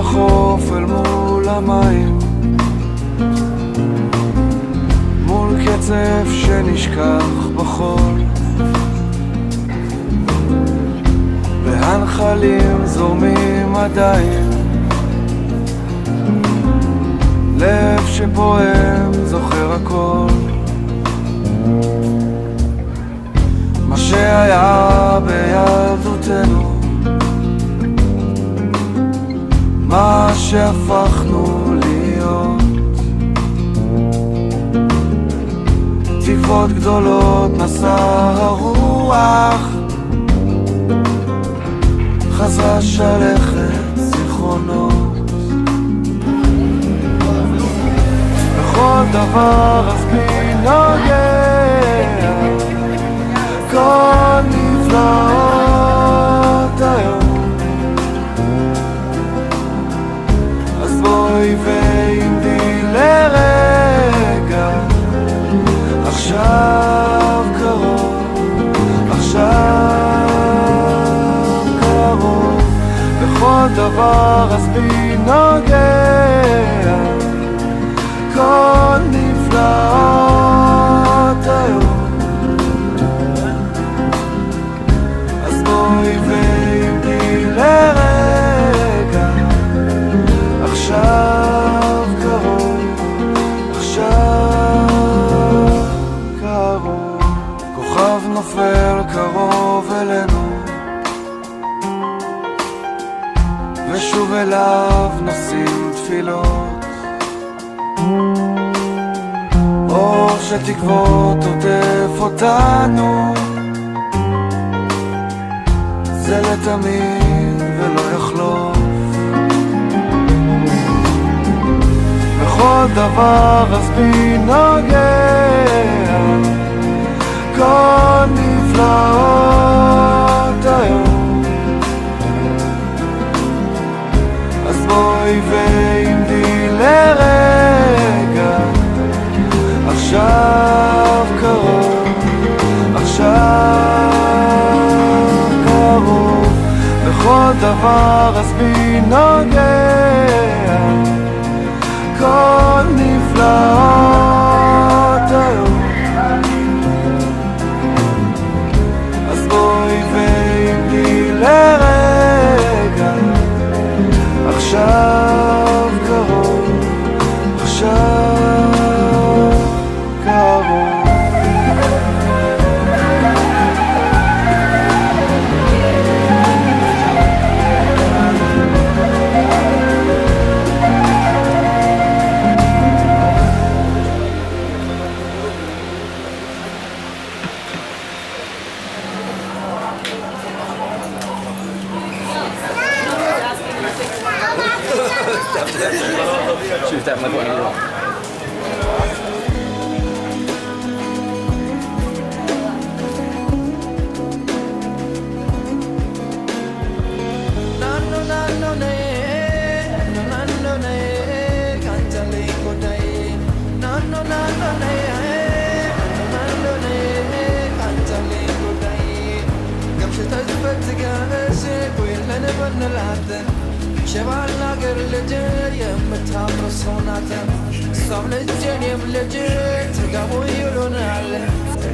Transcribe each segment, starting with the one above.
בחוף אל מול המים, מול קצף שנשכח בחול, והנחלים זורמים עדיין, לב שפועם זוכר הכל, מה שהיה בילדותנו, מה שהפכנו להיות. תקוות גדולות נשא הרוח, חזרה שלכת זיכרונות. בכל דבר אז בי נוגע, כל נפלאות היום. אז בואי ועמדי לרגע, עכשיו קרוב, עכשיו קרוב. בכל דבר אז בי נוגע, כל נפלאות היום. אז בואי ועמדי לרגע, עכשיו קרוב, עכשיו קרוב. כוכב נופל קרוב אלינו, ושוב אליו נשים תפילות. אור שתקוות עוטף אותנו, זה לתמיד ולא יחלוף. בכל דבר אז בי נוגע, כל נפלאות היום. אז בואי ועמדי לרגע, עכשיו קרוב, עכשיו קרוב. בכל דבר אז בי נוגע, כל נפלאות היום. אז בואי ועמדי לרגע, עכשיו קרוב, עכשיו קרוב. Shoot that one wrong. شبعنا غير لجي يمتامر صوناتا صام لجين يملجي تقابو يلونال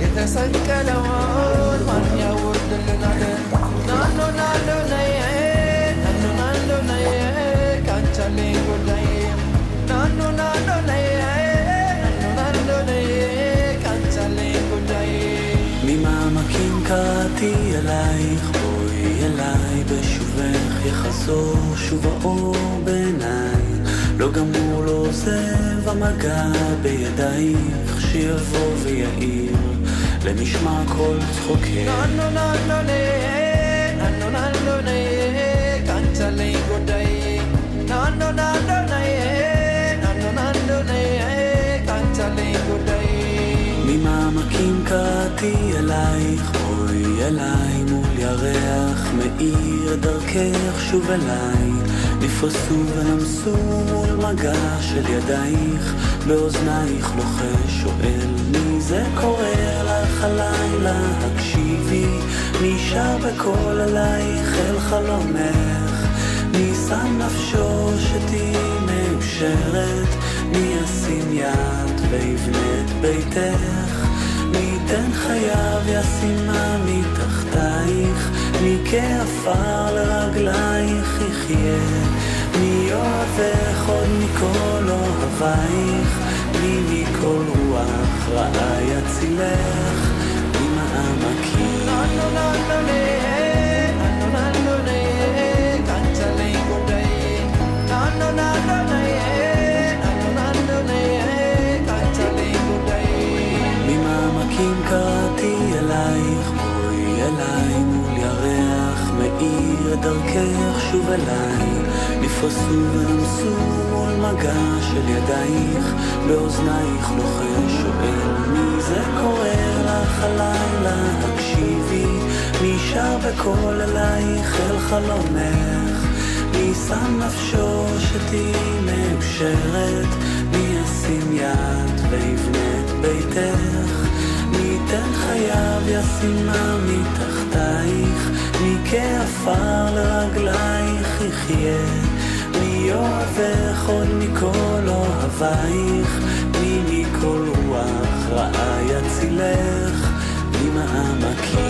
يتسك لون من يورد لنا نانو نانو نيه نانو نانو نيه كانتالي غداي نانو نانو نيه نانو نانو نيه كانتالي غداي ממעמקים קראתי אלייך, בואי אליי בשובך יחזור שוב האור בעיניי, לא גמור לא עוזב המגע בידייך, שיבוא ויעיר למשמע כל צחוקך. ננו ננו ניה, ננו ננו ניה, קנצלי גודאי. ננו ננו ניה, ננו ננו ניה, קנצלי גודאי. ממעמקים קראתי אלייך, בואי אליי מול ירח מאיר דרכך שוב אליי, נפרסו ונמסו מול מגע של ידייך, באוזנייך לוחש שואל מי זה קורא לך הלילה, הקשיבי נשאר בקול אלייך אל חלומך, מי שם נפשו שתהי מאושרת, מי ישים יד ויבנה את ביתך, מי ייתן חייו ישימה מתחתייך, מי כעפר לרגלייך יחיה, מי אוהבך עוד מכל אוהב אוהבייך, מי מכל רוח רעה יצילך, ממעמקים. ממעמקים קראתי אלייך, בואי אליי מול ירח מאיר את דרכך שוב אליי, נפרסו ונמסו מול מגע של ידייך, באוזנייך לוחש שואל מי זה קורא לך הלילה, הקשיבי מי שר בקול אלייך אל חלומך, מי שם נפשו שתהי מאושרת, מי ישים יד ויבנה את ביתך, מי ייתן חייו ישימה מתחתייך, מי כעפר לרגלייך יחיה, מי יאהבך עוד מכל אוהבייך, מי מכל רוח רעה יצילך, ממעמקים.